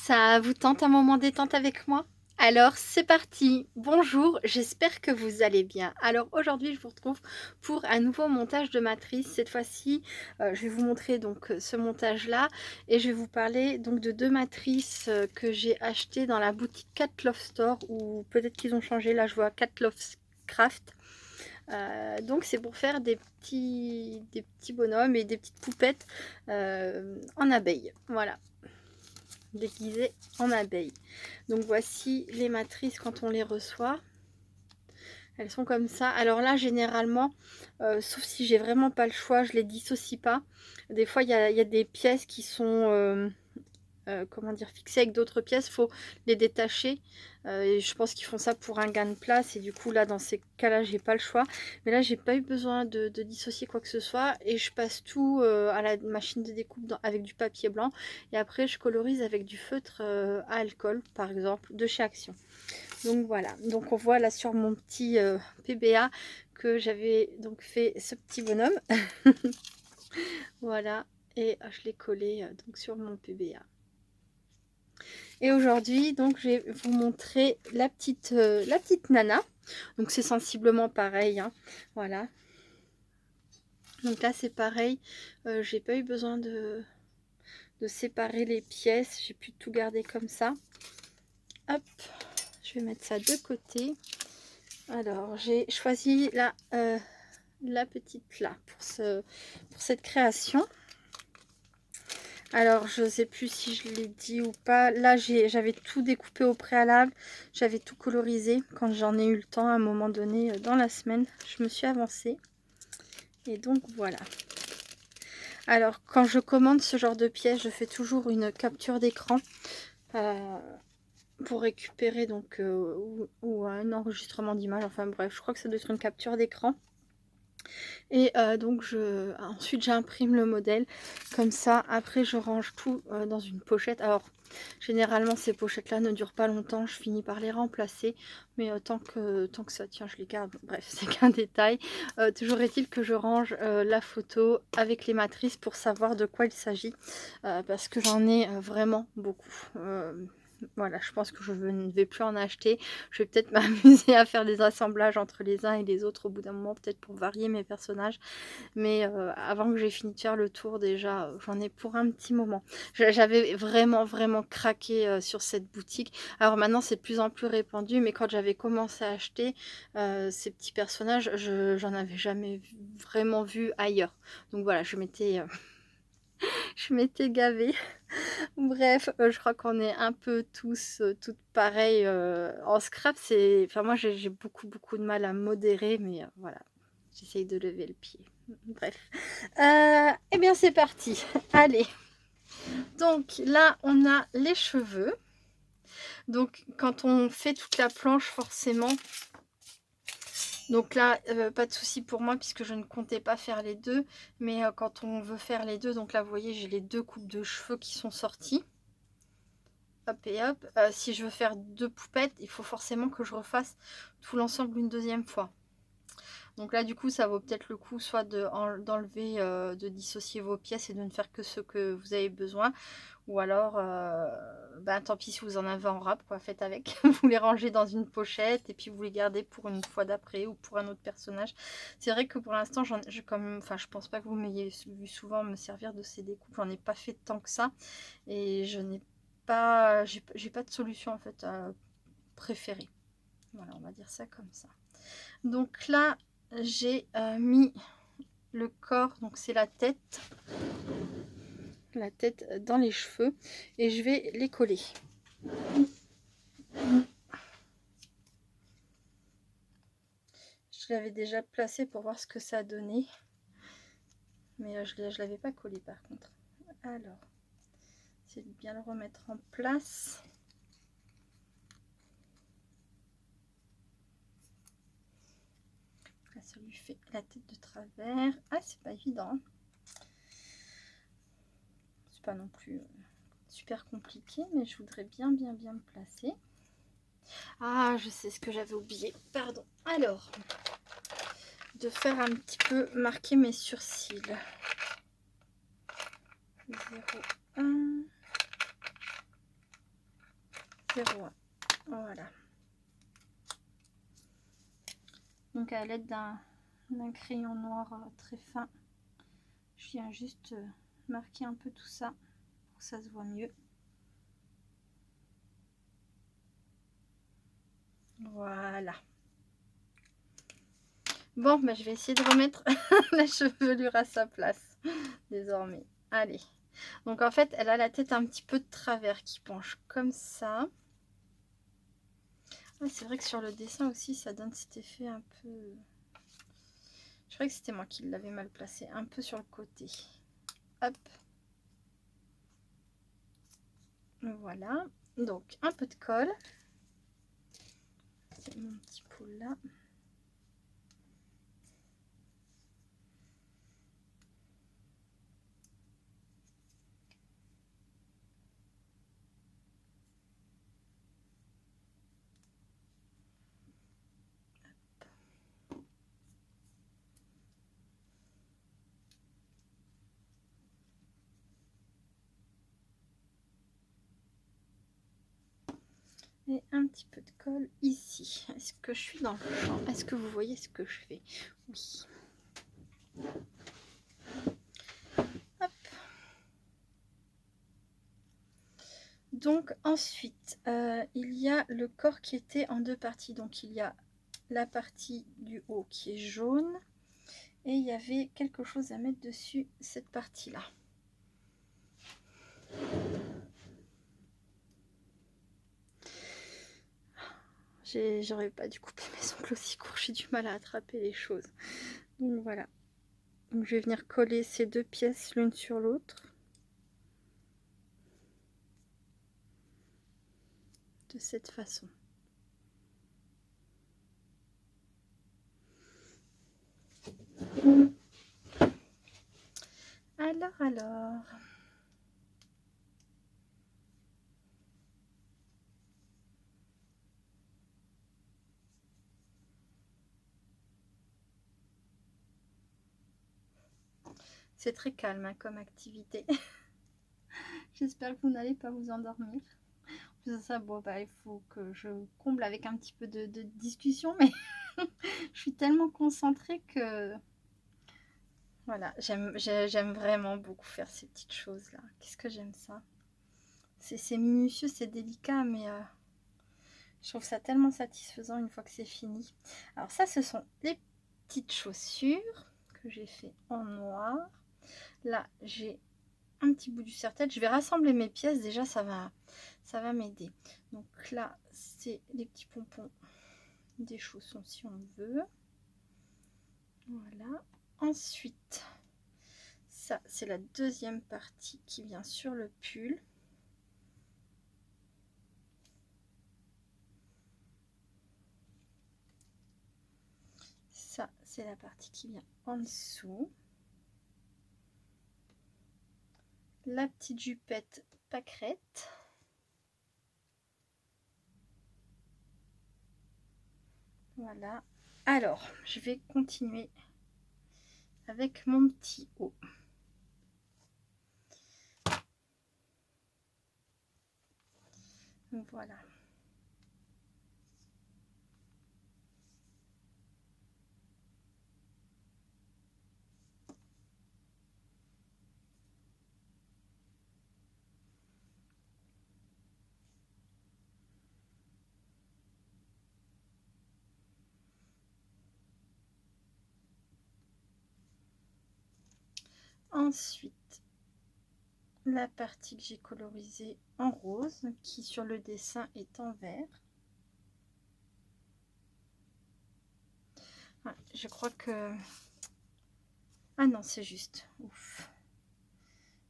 Ça vous tente un moment détente avec moi? Alors c'est parti! Bonjour, j'espère que vous allez bien. Alors aujourd'hui je vous retrouve pour un nouveau montage de matrice. Cette fois-ci, je vais vous montrer donc ce montage-là et je vais vous parler donc de 2 matrices, que j'ai achetées dans la boutique Cat Love Store ou peut-être qu'ils ont changé, là je vois Cat Love Craft. Donc c'est pour faire des petits bonhommes et des petites poupettes, en abeille. Voilà, déguisées en abeille. Donc voici les matrices quand on les reçoit. Elles sont comme ça. Alors là, généralement, sauf si j'ai vraiment pas le choix, je les dissocie pas. Des fois, il y a des pièces qui sont comment dire, fixées avec d'autres pièces, faut les détacher. Et je pense qu'ils font ça pour un gain de place. Et du coup, là, dans ces cas-là, j'ai pas le choix. Mais là, j'ai pas eu besoin de dissocier quoi que ce soit. Et je passe tout à la machine de découpe avec du papier blanc. Et après, je colorise avec du feutre à alcool, par exemple, de chez Action. Donc voilà, donc on voit là sur mon petit PBA que j'avais donc fait ce petit bonhomme. Voilà, et je l'ai collé donc sur mon PBA. Et aujourd'hui, donc je vais vous montrer la petite nana. Donc c'est sensiblement pareil, hein. Voilà. Donc là c'est pareil, j'ai pas eu besoin de séparer les pièces, j'ai pu tout garder comme ça. Hop, je vais mettre ça de côté. Alors j'ai choisi la petite là pour cette création. Alors je sais plus si je l'ai dit ou pas, là j'avais tout découpé au préalable, j'avais tout colorisé quand j'en ai eu le temps à un moment donné dans la semaine, je me suis avancée et donc voilà. Alors quand je commande ce genre de pièces, je fais toujours une capture d'écran pour récupérer donc ou un enregistrement d'image, enfin bref, je crois que ça doit être une capture d'écran. Et donc ensuite j'imprime le modèle comme ça. Après je range tout dans une pochette. Alors généralement ces pochettes là ne durent pas longtemps, je finis par les remplacer, mais tant que ça tient je les garde. Bref, c'est qu'un détail. Toujours est-il que je range la photo avec les matrices pour savoir de quoi il s'agit, parce que j'en ai vraiment beaucoup. Voilà, je pense que je ne vais plus en acheter. Je vais peut-être m'amuser à faire des assemblages entre les uns et les autres au bout d'un moment, peut-être pour varier mes personnages. Mais avant que j'ai fini de faire le tour, déjà, j'en ai pour un petit moment. J'avais vraiment, vraiment craqué sur cette boutique. Alors maintenant, c'est de plus en plus répandu, mais quand j'avais commencé à acheter ces petits personnages, j'en avais jamais vraiment vu ailleurs. Donc voilà, je m'étais gavée. Bref, je crois qu'on est un peu tous, toutes pareilles en scrap. Enfin, moi, j'ai beaucoup, beaucoup de mal à modérer, mais voilà, j'essaye de lever le pied. Bref. Eh bien, c'est parti. Allez. Donc là, on a les cheveux. Donc, quand on fait toute la planche, forcément. Donc là, pas de souci pour moi puisque je ne comptais pas faire les deux. Mais quand on veut faire les deux, donc là, vous voyez, j'ai les deux coupes de cheveux qui sont sorties. Hop et hop. Si je veux faire deux poupettes, il faut forcément que je refasse tout l'ensemble une deuxième fois. Donc là, du coup, ça vaut peut-être le coup soit d'enlever, de dissocier vos pièces et de ne faire que ce que vous avez besoin. Ou alors, ben, tant pis si vous en avez en rap, quoi, faites avec. Vous les rangez dans une pochette et puis vous les gardez pour une fois d'après ou pour un autre personnage. C'est vrai que pour l'instant, je pense pas que vous m'ayez vu souvent me servir de ces découpes. J'en ai pas fait tant que ça. Et je n'ai pas, j'ai pas de solution en fait préférée. Voilà, on va dire ça comme ça. Donc là, j'ai mis le corps, donc c'est la tête dans les cheveux et je vais les coller. Je l'avais déjà placé pour voir ce que ça donnait, mais je l'avais pas collé par contre. Alors, c'est de bien le remettre en place. Là, ça lui fait la tête de travers. Ah, c'est pas évident. C'est pas non plus super compliqué, mais je voudrais bien me placer. Ah, je sais ce que j'avais oublié, pardon. Alors, de faire un petit peu marquer mes sourcils. 0,1. 0,1. Voilà. Donc à l'aide d'un crayon noir très fin, je viens juste marquer un peu tout ça pour que ça se voit mieux. Voilà. Bon, bah, je vais essayer de remettre la chevelure à sa place désormais. Allez. Donc en fait, elle a la tête un petit peu de travers qui penche comme ça. Ah, c'est vrai que sur le dessin aussi, ça donne cet effet un peu... Je croyais que c'était moi qui l'avais mal placé, un peu sur le côté. Hop. Voilà. Donc, un peu de colle. C'est mon petit pot là. Et un petit peu de colle ici. Est-ce que je suis dans le champ? Est-ce que vous voyez ce que je fais? Oui. Hop. Donc ensuite, il y a le corps qui était en deux parties. Donc il y a la partie du haut qui est jaune. Et il y avait quelque chose à mettre dessus, cette partie-là. J'aurais pas dû couper mes ongles aussi courts, j'ai du mal à attraper les choses. Donc voilà. Donc je vais venir coller ces deux pièces l'une sur l'autre. De cette façon. Alors. C'est très calme hein, comme activité. J'espère que vous n'allez pas vous endormir. C'est ça, bon bah il faut que je comble avec un petit peu de discussion, mais je suis tellement concentrée que voilà, j'aime vraiment beaucoup faire ces petites choses là. Qu'est-ce que j'aime ça. C'est minutieux, c'est délicat, mais je trouve ça tellement satisfaisant une fois que c'est fini. Alors ça, ce sont les petites chaussures que j'ai fait en noir. Là, j'ai un petit bout du serre-tête. Je vais rassembler mes pièces. Déjà, ça va m'aider. Donc là, c'est les petits pompons des chaussons si on veut. Voilà. Ensuite, ça, c'est la deuxième partie qui vient sur le pull. Ça, c'est la partie qui vient en dessous. La petite jupette pâquerette. Voilà. Alors, je vais continuer avec mon petit haut. Voilà. Ensuite, la partie que j'ai colorisée en rose, qui sur le dessin est en vert. Ouais, je crois que... Ah non, c'est juste. Ouf.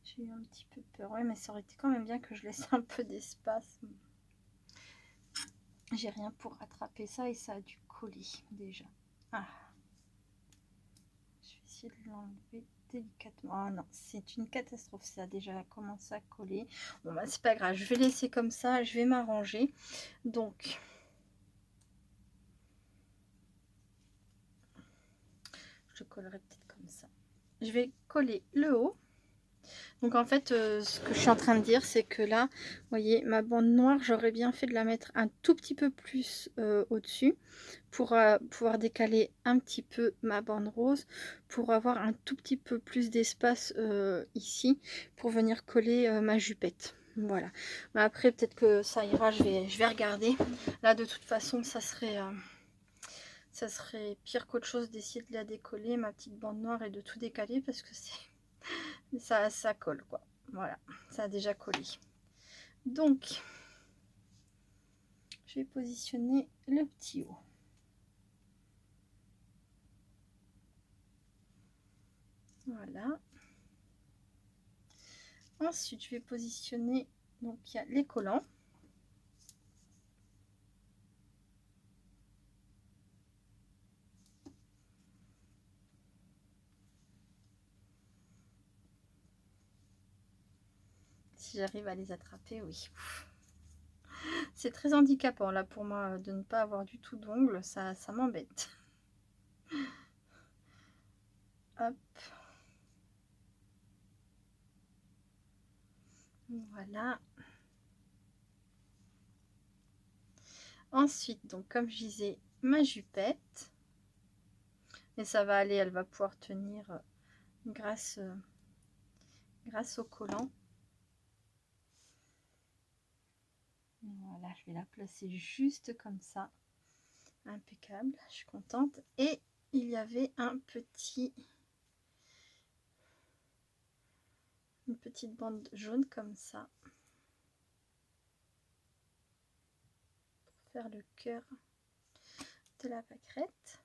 J'ai eu un petit peu peur. Ouais, mais ça aurait été quand même bien que je laisse un peu d'espace. J'ai rien pour rattraper ça et ça a dû coller déjà. Ah. Je vais essayer de l'enlever délicatement. Ah non, c'est une catastrophe. Ça a déjà commencé à coller. Bon, bah, c'est pas grave. Je vais laisser comme ça. Je vais m'arranger. Donc... je collerai peut-être comme ça. Je vais coller le haut. Donc en fait, ce que je suis en train de dire, c'est que là, vous voyez, ma bande noire, j'aurais bien fait de la mettre un tout petit peu plus au-dessus pour pouvoir décaler un petit peu ma bande rose, pour avoir un tout petit peu plus d'espace ici, pour venir coller ma jupette. Voilà. Mais après, peut-être que ça ira, je vais regarder. Là, de toute façon, ça serait pire qu'autre chose d'essayer de la décoller, ma petite bande noire, et de tout décaler, parce que c'est ça colle, quoi. Voilà, ça a déjà collé. Donc, je vais positionner le petit haut. Voilà. Ensuite, je vais positionner, donc il y a les collants. Si j'arrive à les attraper, oui. C'est très handicapant là pour moi de ne pas avoir du tout d'ongles, ça m'embête. Hop. Voilà. Ensuite, donc comme je disais, ma jupette. Et ça va aller, elle va pouvoir tenir grâce au collant. Voilà, je vais la placer juste comme ça. Impeccable, je suis contente. Et il y avait une petite bande jaune comme ça pour faire le cœur de la pâquerette.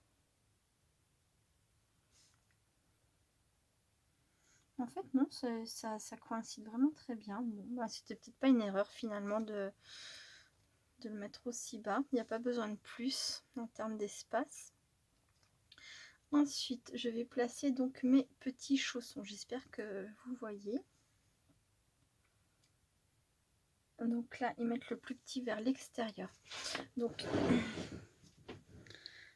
En fait non, ça coïncide vraiment très bien. Bon, bah, c'était peut-être pas une erreur finalement de le mettre aussi bas. Il n'y a pas besoin de plus en termes d'espace. Ensuite, je vais placer donc mes petits chaussons. J'espère que vous voyez. Donc là, ils mettent le plus petit vers l'extérieur. Donc,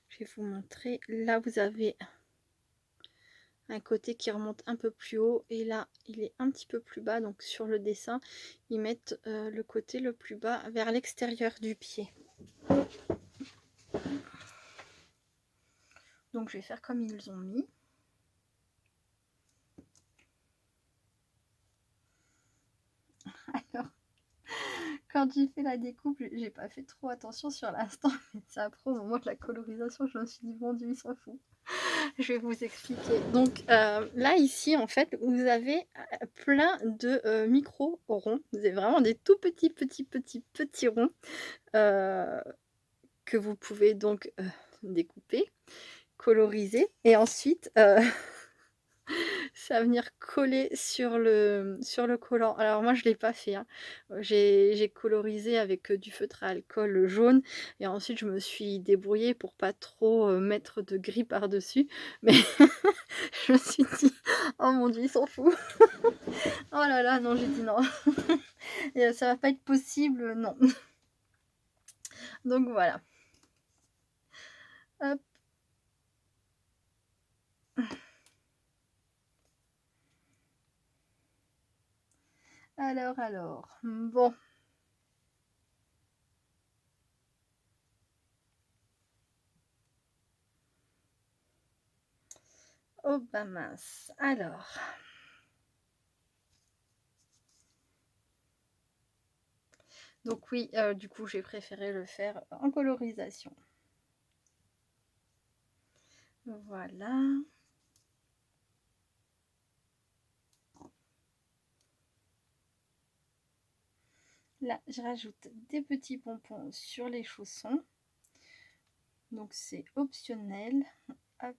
je vais vous montrer. Là, vous avez un côté qui remonte un peu plus haut. Et là, il est un petit peu plus bas. Donc, sur le dessin, ils mettent le côté le plus bas vers l'extérieur du pied. Donc, je vais faire comme ils ont mis. Alors, quand j'ai fait la découpe, j'ai pas fait trop attention sur l'instant, mais c'est après au moment de la colorisation, je me suis dit bon Dieu, il s'en fout. Je vais vous expliquer. Donc là ici en fait, vous avez plein de micro ronds. Vous avez vraiment des tout petits ronds que vous pouvez donc découper, coloriser et ensuite ça va venir coller sur le collant. Alors moi je l'ai pas fait, hein. J'ai colorisé avec du feutre à alcool jaune et ensuite je me suis débrouillée pour pas trop mettre de gris par dessus, mais je me suis dit oh mon dieu il s'en fout. Oh là là non, j'ai dit non. Et ça va pas être possible, non. Donc voilà. Hop. Alors bon. Oh bah mince. Alors. Donc oui, du coup j'ai préféré le faire en colorisation. Voilà. Là, je rajoute des petits pompons sur les chaussons. Donc c'est optionnel. Hop.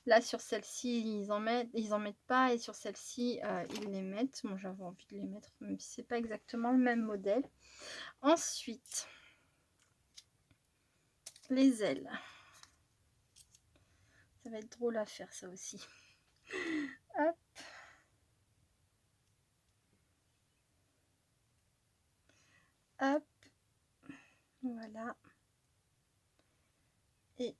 Là sur celle-ci, ils en mettent pas et sur celle-ci, ils les mettent. Moi j'avais envie de les mettre, même si c'est pas exactement le même modèle. Ensuite, les ailes. Ça va être drôle à faire ça aussi. Hop. Hop. Voilà. Et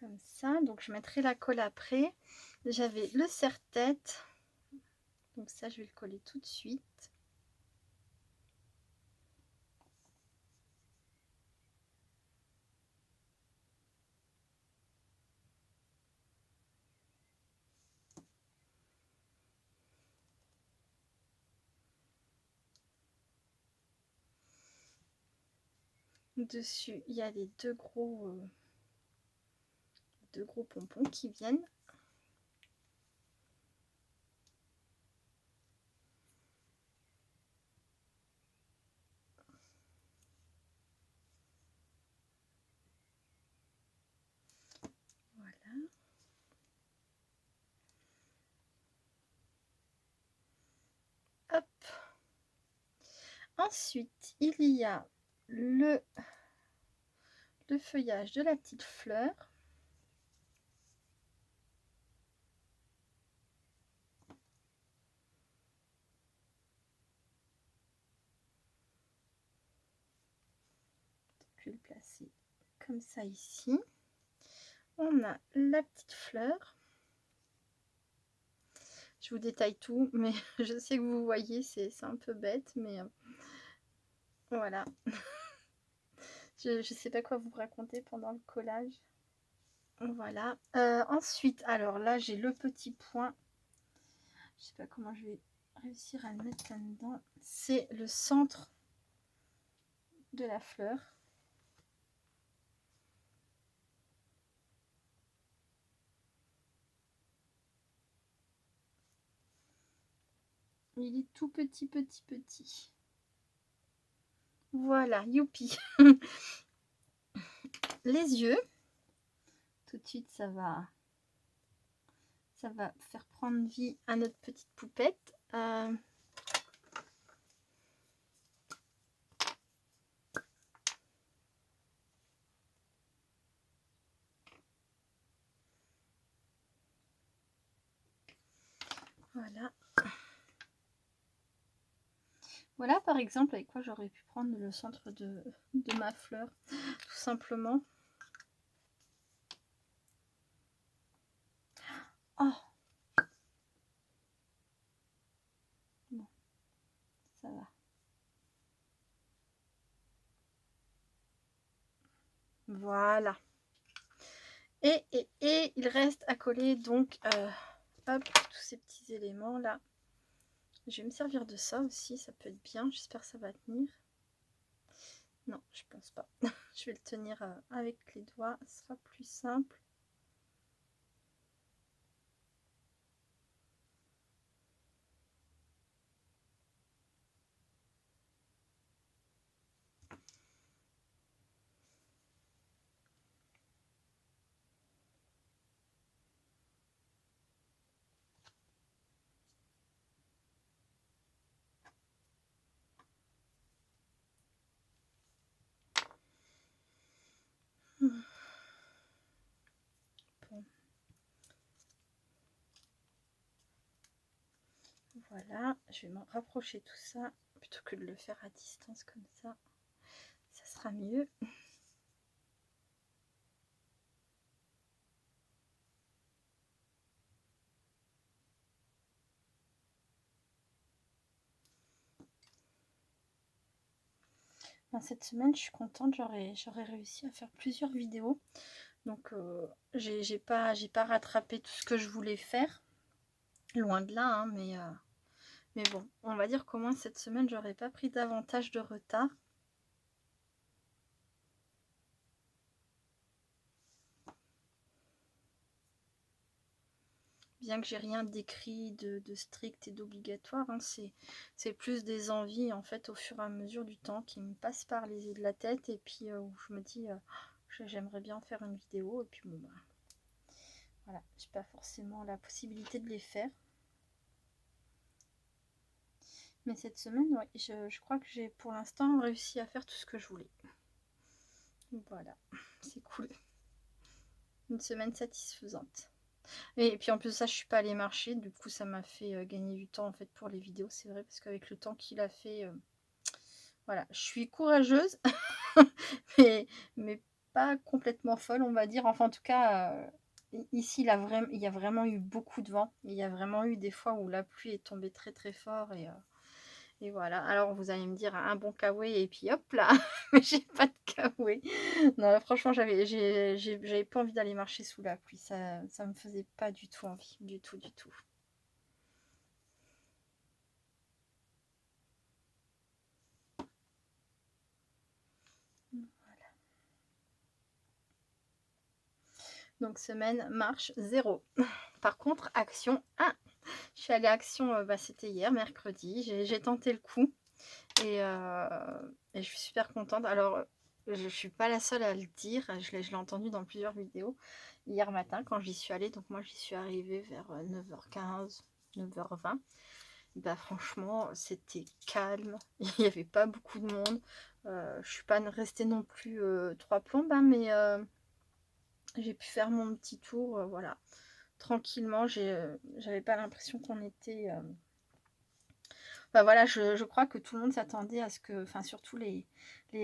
comme ça. Donc je mettrai la colle après. J'avais le serre-tête, donc ça je vais le coller tout de suite. Dessus il y a les deux gros pompons qui viennent. Voilà. Hop. Ensuite, il y a le feuillage de la petite fleur. Je vais le placer comme ça ici. On a la petite fleur. Je vous détaille tout, mais je sais que vous voyez, c'est un peu bête, mais voilà. Je ne sais pas quoi vous raconter pendant le collage. Voilà. Ensuite, alors là, j'ai le petit point. Je sais pas comment je vais réussir à le mettre là-dedans. C'est le centre de la fleur. Il est tout petit, petit, petit. Voilà, youpi. Les yeux. Tout de suite, ça va faire prendre vie à notre petite poupette. Voilà. Voilà par exemple avec quoi j'aurais pu prendre le centre de ma fleur, tout simplement. Oh, bon, ça va. Voilà. Et il reste à coller donc hop, tous ces petits éléments là. Je vais me servir de ça aussi, ça peut être bien. J'espère que ça va tenir. Non, je pense pas. Je vais le tenir avec les doigts, ce sera plus simple. Bon. Voilà, je vais me rapprocher tout ça plutôt que de le faire à distance comme ça sera mieux. Cette semaine, je suis contente, j'aurais réussi à faire plusieurs vidéos. Donc, j'ai pas rattrapé tout ce que je voulais faire. Loin de là, hein, mais bon, on va dire qu'au moins cette semaine, j'aurais pas pris davantage de retard. Bien que j'ai rien d'écrit, de strict et d'obligatoire, hein, c'est plus des envies en fait au fur et à mesure du temps qui me passent par les yeux de la tête et puis où je me dis j'aimerais bien faire une vidéo et puis bon bah voilà, j'ai pas forcément la possibilité de les faire. Mais cette semaine, ouais, je crois que j'ai pour l'instant réussi à faire tout ce que je voulais. Voilà, c'est cool. Une semaine satisfaisante. Et puis en plus de ça, je suis pas allée marcher, du coup ça m'a fait gagner du temps en fait pour les vidéos, c'est vrai, parce qu'avec le temps qu'il a fait, voilà, je suis courageuse, mais pas complètement folle, on va dire. Enfin, en tout cas, ici, il y a vraiment eu beaucoup de vent. Il y a vraiment eu des fois où la pluie est tombée très très fort et voilà. Alors, vous allez me dire un bon kawaii et puis hop là, mais j'ai pas de kawaii. Non, là, franchement, j'avais pas envie d'aller marcher sous la pluie. Ça me faisait pas du tout envie, du tout, du tout. Donc, semaine marche 0. Par contre, action 1. Je suis allée à Action, c'était hier, mercredi. J'ai tenté le coup et je suis super contente. Alors, je ne suis pas la seule à le dire. Je l'ai entendu dans plusieurs vidéos hier matin quand j'y suis allée. Donc, moi, j'y suis arrivée vers 9h15, 9h20. Bah, franchement, c'était calme. Il n'y avait pas beaucoup de monde. Je ne suis pas restée non plus 3 plombes, hein, mais j'ai pu faire mon petit tour, voilà, tranquillement. J'avais pas l'impression qu'on était... Enfin voilà, je crois que tout le monde s'attendait à ce que, enfin surtout les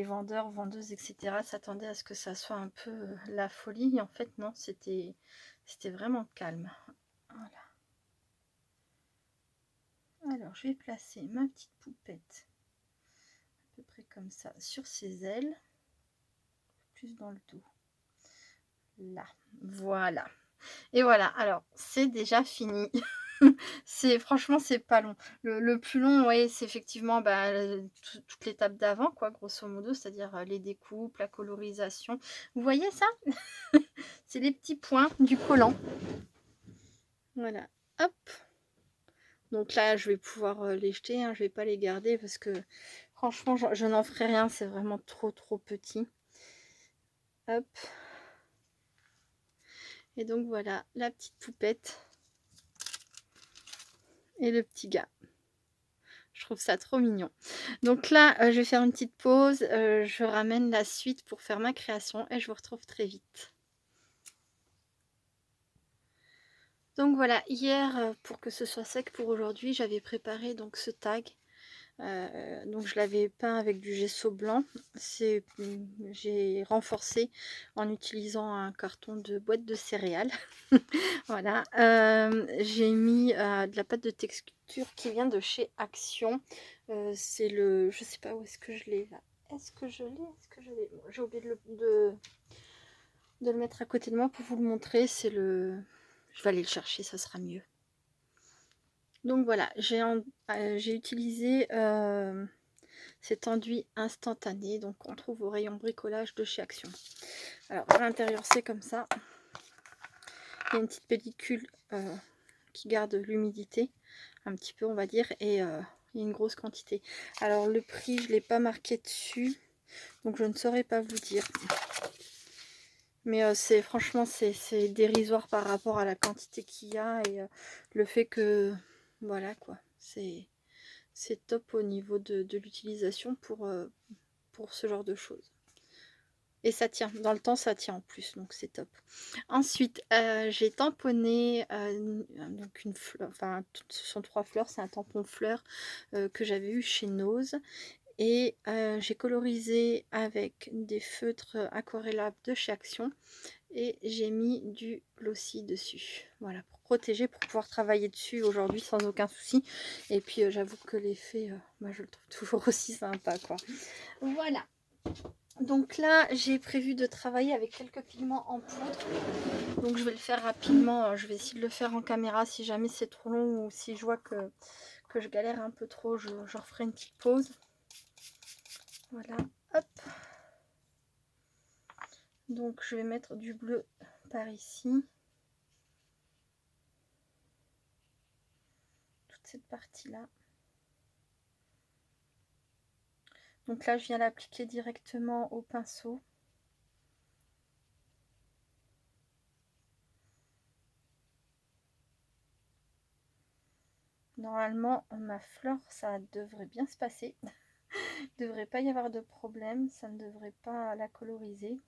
vendeurs, vendeuses, etc. s'attendaient à ce que ça soit un peu la folie. Et en fait, non, c'était vraiment calme. Voilà. Alors, je vais placer ma petite poupette à peu près comme ça sur ses ailes, plus dans le dos. Là, voilà. Et voilà, alors c'est déjà fini. Franchement, c'est pas long. Le plus long, ouais, c'est effectivement bah, toute l'étape d'avant, quoi, grosso modo, c'est-à-dire les découpes, la colorisation. Vous voyez ça? C'est les petits points du collant. Voilà, hop. Donc là, je vais pouvoir les jeter, hein, je vais pas les garder parce que franchement, je n'en ferai rien, c'est vraiment trop petit. Hop. Et donc voilà, la petite poupette et le petit gars. Je trouve ça trop mignon. Donc là, je vais faire une petite pause. Je ramène la suite pour faire ma création et je vous retrouve très vite. Donc voilà, hier, pour que ce soit sec pour aujourd'hui, j'avais préparé donc ce tag. Donc je l'avais peint avec du gesso blanc. J'ai renforcé en utilisant un carton de boîte de céréales. Voilà, j'ai mis de la pâte de texture qui vient de chez Action. C'est le, je sais pas où est-ce que je l'ai là. Est-ce que je l'ai? Bon, j'ai oublié de le mettre à côté de moi pour vous le montrer. C'est le, je vais aller le chercher, ça sera mieux. Donc voilà, j'ai utilisé cet enduit instantané, donc on trouve au rayon bricolage de chez Action. Alors à l'intérieur c'est comme ça. Il y a une petite pellicule qui garde l'humidité un petit peu, on va dire, et il y a une grosse quantité. Alors le prix, je l'ai pas marqué dessus, donc je ne saurais pas vous dire. Mais franchement c'est dérisoire par rapport à la quantité qu'il y a et le fait que voilà quoi, c'est top au niveau de l'utilisation pour ce genre de choses. Et ça tient, dans le temps ça tient en plus, donc c'est top. Ensuite, j'ai tamponné donc une fleur, enfin ce sont 3 fleurs, c'est un tampon fleur que j'avais eu chez Nose. Et j'ai colorisé avec des feutres aquarellables de chez Action. Et j'ai mis du glossy dessus. Voilà, pour protéger, pour pouvoir travailler dessus aujourd'hui sans aucun souci. Et puis j'avoue que l'effet, moi je le trouve toujours aussi sympa, quoi. Voilà. Donc là, j'ai prévu de travailler avec quelques pigments en poudre. Donc je vais le faire rapidement. Je vais essayer de le faire en caméra si jamais c'est trop long ou si je vois que je galère un peu trop, je referai une petite pause. Voilà, hop. Donc je vais mettre du bleu par ici. Toute cette partie-là. Donc là, je viens l'appliquer directement au pinceau. Normalement, ma fleur, ça devrait bien se passer. Il ne devrait pas y avoir de problème. Ça ne devrait pas la coloriser.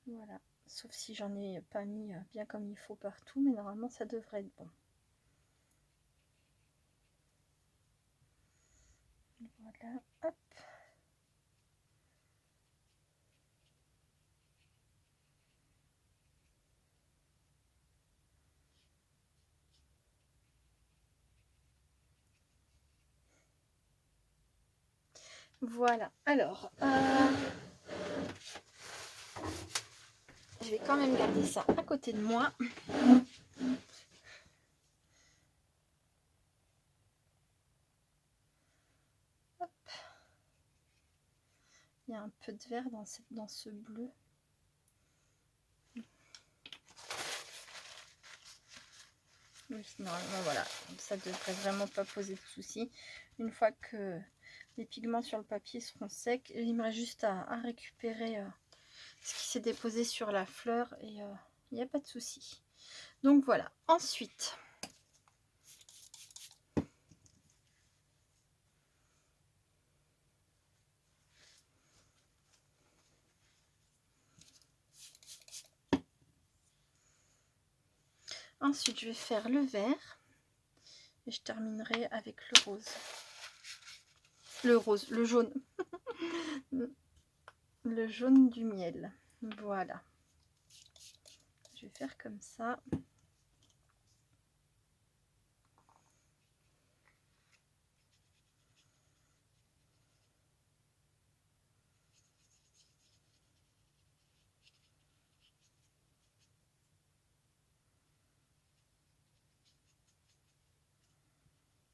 Voilà. Sauf si j'en ai pas mis bien comme il faut partout. Mais normalement, ça devrait être bon. Voilà. Hop. Voilà, alors, je vais quand même garder ça à côté de moi. Hop. Il y a un peu de vert dans ce bleu. Oui, normalement, voilà, ça devrait vraiment pas poser de soucis. Une fois que les pigments sur le papier seront secs, il me reste juste à récupérer ce qui s'est déposé sur la fleur et il n'y a pas de souci. Donc voilà, ensuite, je vais faire le vert et je terminerai avec le rose. Le jaune. Le jaune du miel. Voilà. Je vais faire comme ça.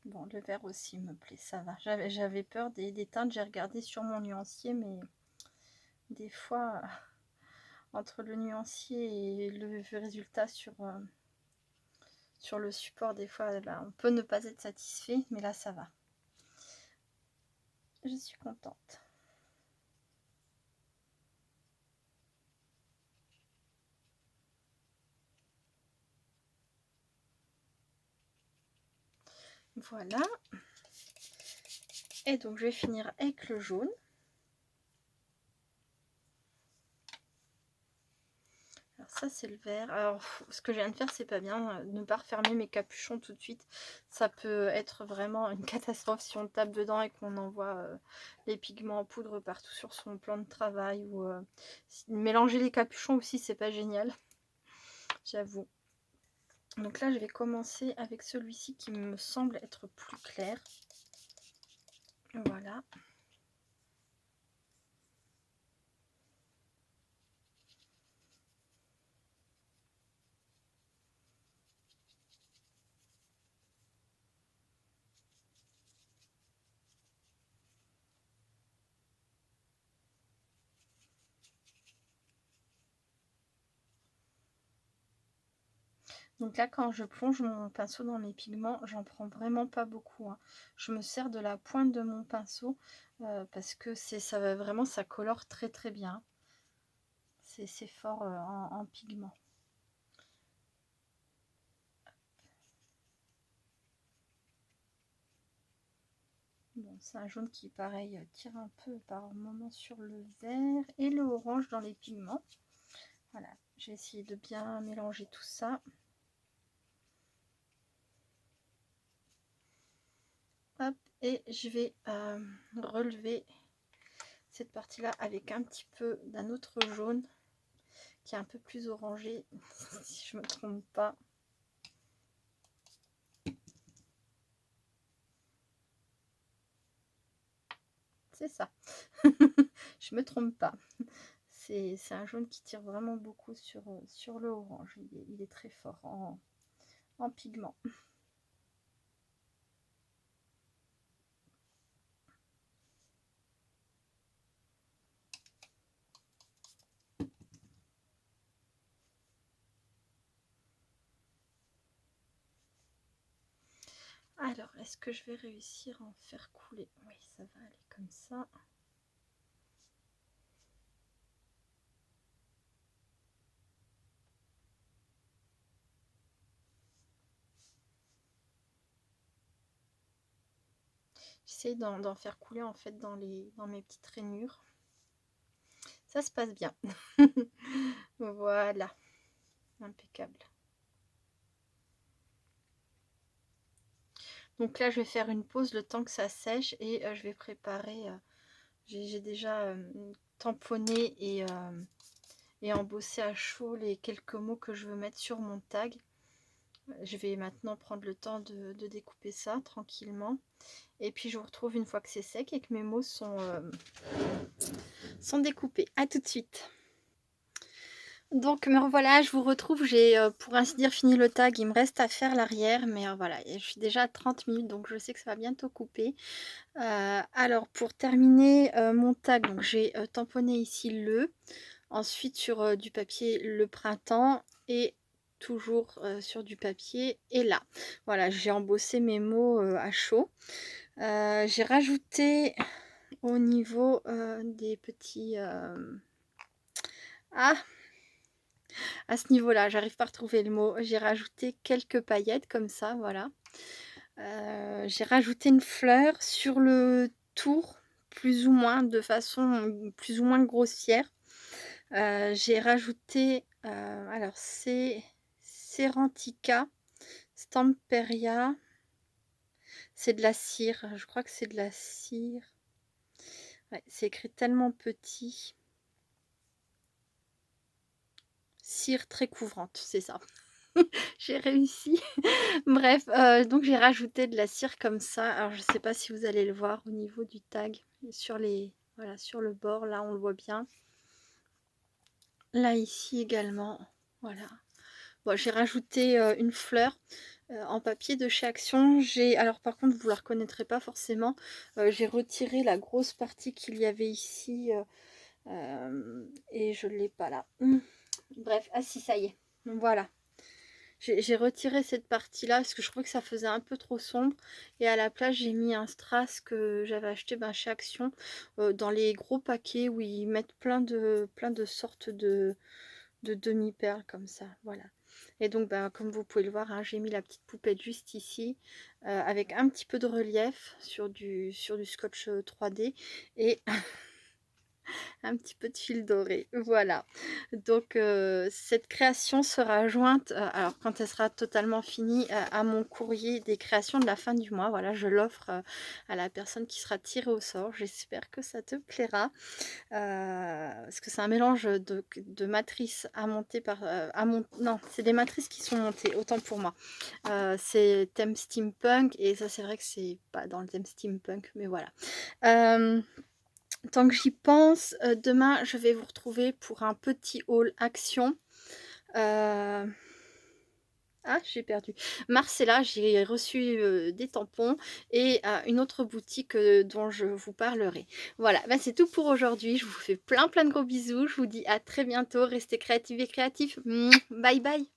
Bon, le vert aussi me plaît, ça va. J'avais peur des teintes, j'ai regardé sur mon nuancier, mais des fois, entre le nuancier et le résultat sur le support, des fois, ben, on peut ne pas être satisfait, mais là, ça va. Je suis contente. Voilà. Et donc, je vais finir avec le jaune. Alors ça, c'est le vert. Alors, ce que je viens de faire, c'est pas bien. Ne pas refermer mes capuchons tout de suite. Ça peut être vraiment une catastrophe si on tape dedans et qu'on envoie les pigments en poudre partout sur son plan de travail. Ou mélanger les capuchons aussi, c'est pas génial. J'avoue. Donc là, je vais commencer avec celui-ci qui me semble être plus clair. Voilà. Donc là, quand je plonge mon pinceau dans mes pigments, j'en prends vraiment pas beaucoup, hein. Je me sers de la pointe de mon pinceau parce que ça va vraiment, ça colore très très bien. C'est fort en pigments. Bon, c'est un jaune qui, pareil, tire un peu par moment sur le vert et le orange dans les pigments. Voilà, j'ai essayé de bien mélanger tout ça. Hop, et je vais relever cette partie-là avec un petit peu d'un autre jaune qui est un peu plus orangé, si je me trompe pas. C'est ça. Je me trompe pas. C'est un jaune qui tire vraiment beaucoup sur le orange. Il est très fort en pigment. Alors, est-ce que je vais réussir à en faire couler? Oui, ça va aller comme ça. J'essaie d'en faire couler en fait dans mes petites rainures. Ça se passe bien. Voilà. Impeccable. Donc là, je vais faire une pause le temps que ça sèche et je vais préparer. J'ai déjà tamponné et embossé à chaud les quelques mots que je veux mettre sur mon tag. Je vais maintenant prendre le temps de découper ça tranquillement. Et puis je vous retrouve une fois que c'est sec et que mes mots sont découpés. À tout de suite. Donc me revoilà, je vous retrouve, j'ai pour ainsi dire fini le tag, il me reste à faire l'arrière, mais voilà, et je suis déjà à 30 minutes, donc je sais que ça va bientôt couper. Alors pour terminer mon tag, donc j'ai tamponné ici le, ensuite sur du papier le printemps et toujours sur du papier et là. Voilà, j'ai embossé mes mots à chaud. J'ai rajouté au niveau des petits... Ah, à ce niveau-là, j'arrive pas à retrouver le mot. J'ai rajouté quelques paillettes comme ça, voilà. J'ai rajouté une fleur sur le tour, plus ou moins, de façon plus ou moins grossière. J'ai rajouté, alors c'est Serantica Stamperia. C'est de la cire, je crois que c'est de la cire. Ouais, c'est écrit tellement petit. Cire très couvrante, c'est ça. J'ai réussi. Bref, donc j'ai rajouté de la cire comme ça. Alors je sais pas si vous allez le voir au niveau du tag sur les, voilà, sur le bord là on le voit bien. Là ici également, voilà. Bon, j'ai rajouté une fleur en papier de chez Action. J'ai, alors par contre vous la reconnaîtrez pas forcément. J'ai retiré la grosse partie qu'il y avait ici et je l'ai pas là. Bref, ah si, ça y est. Voilà. J'ai retiré cette partie-là parce que je trouvais que ça faisait un peu trop sombre. Et à la place, j'ai mis un strass que j'avais acheté chez Action dans les gros paquets où ils mettent plein de sortes de demi-perles comme ça. Voilà. Et donc, comme vous pouvez le voir, hein, j'ai mis la petite poupette juste ici avec un petit peu de relief sur du scotch 3D et un petit peu de fil doré, voilà. Donc cette création sera jointe, alors quand elle sera totalement finie, à mon courrier des créations de la fin du mois. Voilà, je l'offre à la personne qui sera tirée au sort. J'espère que ça te plaira, parce que c'est un mélange de matrices à monter par... non, c'est des matrices qui sont montées, autant pour moi. C'est thème steampunk, et ça c'est vrai que c'est pas dans le thème steampunk, mais voilà. Tant que j'y pense, demain je vais vous retrouver pour un petit haul Action. Ah, j'ai perdu. Marcella, j'ai reçu des tampons et une autre boutique dont je vous parlerai. Voilà, c'est tout pour aujourd'hui. Je vous fais plein de gros bisous. Je vous dis à très bientôt. Restez créatifs et créatifs. Bye bye.